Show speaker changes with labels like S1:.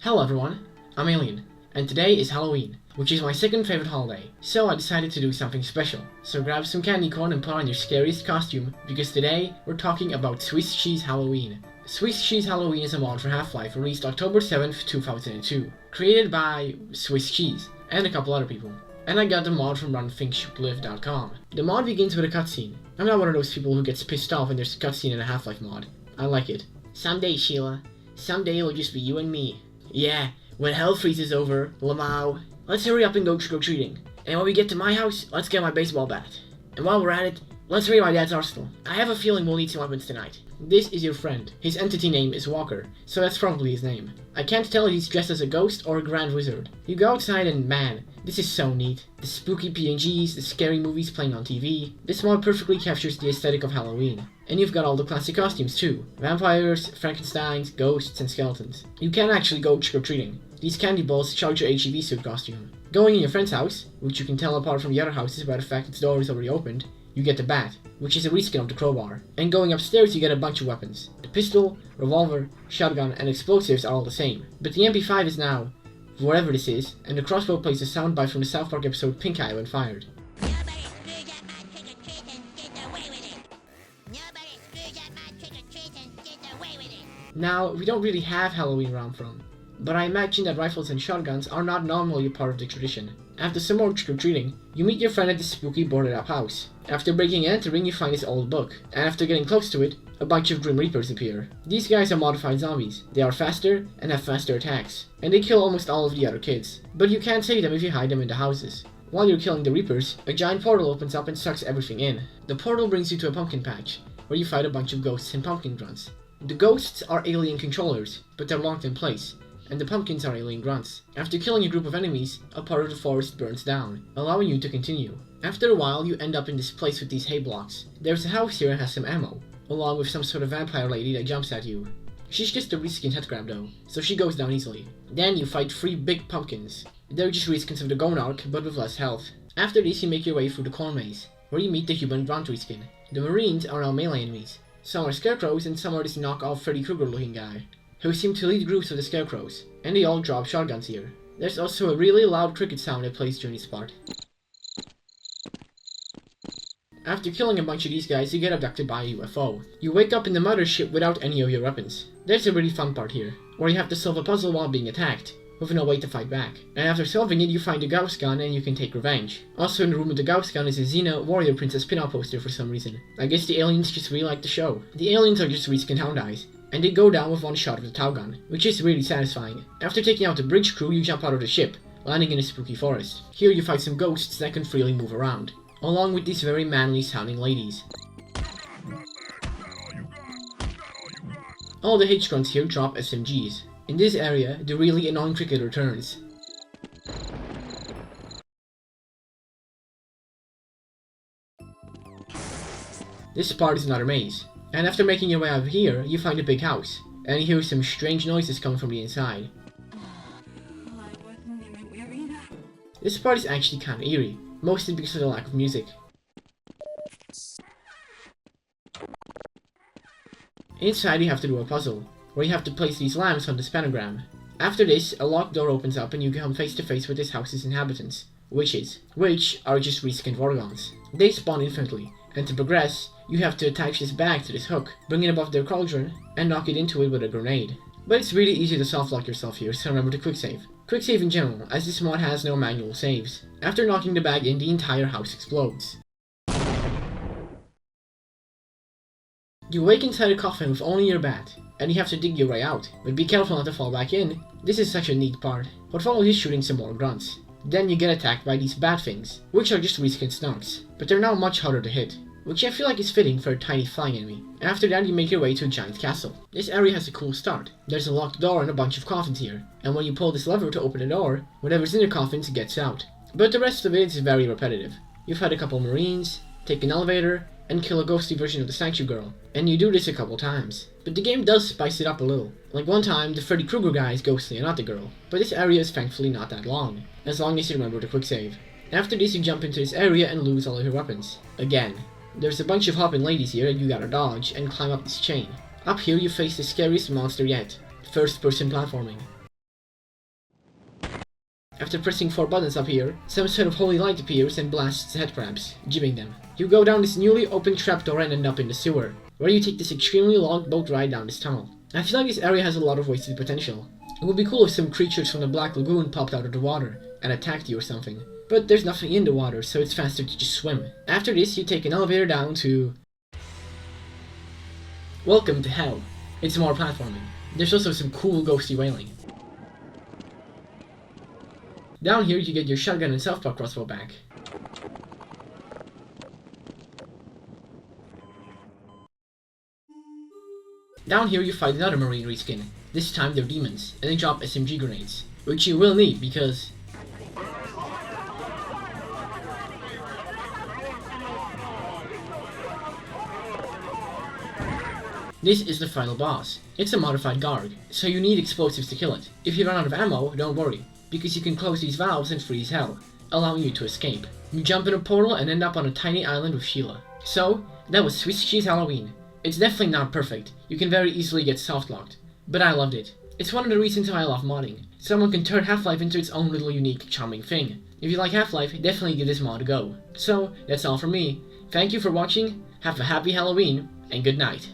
S1: Hello everyone, I'm Alien, and today is Halloween, which is my second favorite holiday, so I decided to do something special. So grab some candy corn and put on your scariest costume, because today we're talking about Swiss Cheese Halloween. Swiss Cheese Halloween is a mod for Half-Life released October 7th, 2002, created by Swiss Cheese and a couple other people. And I got the mod from RunThinkShouldLive.com. The mod begins with a cutscene. I'm not one of those people who gets pissed off when there's a cutscene in a Half-Life mod. I like it. Someday, Sheila. Someday it'll just be you and me. Yeah, when hell freezes over, Lamau. Let's hurry up and go trick-or-treating. And when we get to my house, let's get my baseball bat. And while we're at it, let's raid my dad's arsenal. I have a feeling we'll need some weapons tonight. This is your friend. His entity name is Walker, so that's probably his name. I can't tell if he's dressed as a ghost or a grand wizard. You go outside and man, this is so neat. The spooky PNGs, the scary movies playing on TV. This mod perfectly captures the aesthetic of Halloween. And you've got all the classic costumes too. Vampires, Frankensteins, ghosts, and skeletons. You can actually go trick-or-treating. These candy balls charge your HEV suit costume. Going in your friend's house, which you can tell apart from the other houses by the fact its door is already opened, you get the bat, which is a reskin of the crowbar. And going upstairs you get a bunch of weapons. The pistol, revolver, shotgun, and explosives are all the same. But the MP5 is now, whatever this is, and the crossbow plays a soundbite from the South Park episode Pink Eye when fired. Now, we don't really have Halloween where I'm from, but I imagine that rifles and shotguns are not normally a part of the tradition. After some more trick-or-treating, you meet your friend at the spooky boarded-up house. After breaking and entering, you find his old book, and after getting close to it, a bunch of Grim Reapers appear. These guys are modified zombies. They are faster and have faster attacks, and they kill almost all of the other kids. But you can't save them if you hide them in the houses. While you're killing the Reapers, a giant portal opens up and sucks everything in. The portal brings you to a pumpkin patch, where you fight a bunch of ghosts and pumpkin grunts. The ghosts are alien controllers, but they're locked in place, and the pumpkins are alien grunts. After killing a group of enemies, a part of the forest burns down, allowing you to continue. After a while, you end up in this place with these hay blocks. There's a house here and has some ammo, along with some sort of vampire lady that jumps at you. She's just a reskin headcrab though, so she goes down easily. Then you fight 3 big pumpkins. They're just reskins of the Gonarch, but with less health. After this, you make your way through the corn maze, where you meet the human grunt reskin. The Marines are now melee enemies. Some are scarecrows and some are this knockoff Freddy Krueger looking guy, who seem to lead groups of the scarecrows, and they all drop shotguns here. There's also a really loud cricket sound that plays during this part. After killing a bunch of these guys, you get abducted by a UFO. You wake up in the mothership without any of your weapons. There's a really fun part here, where you have to solve a puzzle while being attacked, with no way to fight back. And after solving it, you find a Gauss gun and you can take revenge. Also in the room with the Gauss gun is a Xena Warrior Princess pin-up poster for some reason. I guess the aliens just really like the show. The aliens are just reskin hound eyes, and they go down with one shot of the Tau gun, which is really satisfying. After taking out the bridge crew, you jump out of the ship, landing in a spooky forest. Here you fight some ghosts that can freely move around, along with these very manly sounding ladies. All the H-grunts here drop SMGs. In this area, the really annoying cricket returns. This part is another maze, and after making your way out of here, you find a big house, and you hear some strange noises coming from the inside. This part is actually kinda eerie, mostly because of the lack of music. Inside you have to do a puzzle, where you have to place these lamps on the spanogram. After this, a locked door opens up and you come face to face with this house's inhabitants, witches, which are just reskinned Vorgons. They spawn infinitely, and to progress, you have to attach this bag to this hook, bring it above their cauldron, and knock it into it with a grenade. But it's really easy to soft lock yourself here, so remember to quick save. Quick save in general, as this mod has no manual saves. After knocking the bag in, the entire house explodes. You wake inside a coffin with only your bat, and you have to dig your way out, but be careful not to fall back in. This is such a neat part. What follows is shooting some more grunts. Then you get attacked by these bat things, which are just reskin snorks, but they're now much harder to hit, which I feel like is fitting for a tiny flying enemy. After that, you make your way to a giant castle. This area has a cool start. There's a locked door and a bunch of coffins here, and when you pull this lever to open the door, whatever's in the coffins gets out. But the rest of it is very repetitive. You've had a couple Marines, take an elevator, and kill a ghostly version of the statue girl, and you do this a couple times. But the game does spice it up a little. Like one time, the Freddy Krueger guy is ghostly and not the girl, but this area is thankfully not that long, as long as you remember to quick save. After this, you jump into this area and lose all of your weapons. Again. There's a bunch of hopping ladies here that you gotta dodge and climb up this chain. Up here you face the scariest monster yet, first person platforming. After pressing 4 buttons up here, some sort of holy light appears and blasts head crabs, jibbing them. You go down this newly opened trapdoor and end up in the sewer, where you take this extremely long boat ride down this tunnel. I feel like this area has a lot of wasted potential. It would be cool if some creatures from the Black Lagoon popped out of the water and attacked you or something. But there's nothing in the water, so it's faster to just swim. After this, you take an elevator down to... Welcome to Hell. It's more platforming. There's also some cool ghosty wailing. Down here, you get your shotgun and self-proc crossbow back. Down here, you fight another marine reskin. This time they're demons, and they drop SMG grenades, which you will need because... This is the final boss. It's a modified Garg, so you need explosives to kill it. If you run out of ammo, don't worry, because you can close these valves and freeze hell, allowing you to escape. You jump in a portal and end up on a tiny island with Sheila. So, that was Swiss Cheese Halloween. It's definitely not perfect, you can very easily get soft-locked, but I loved it. It's one of the reasons why I love modding. Someone can turn Half-Life into its own little unique, charming thing. If you like Half-Life, definitely give this mod a go. So, that's all from me. Thank you for watching, have a happy Halloween, and good night.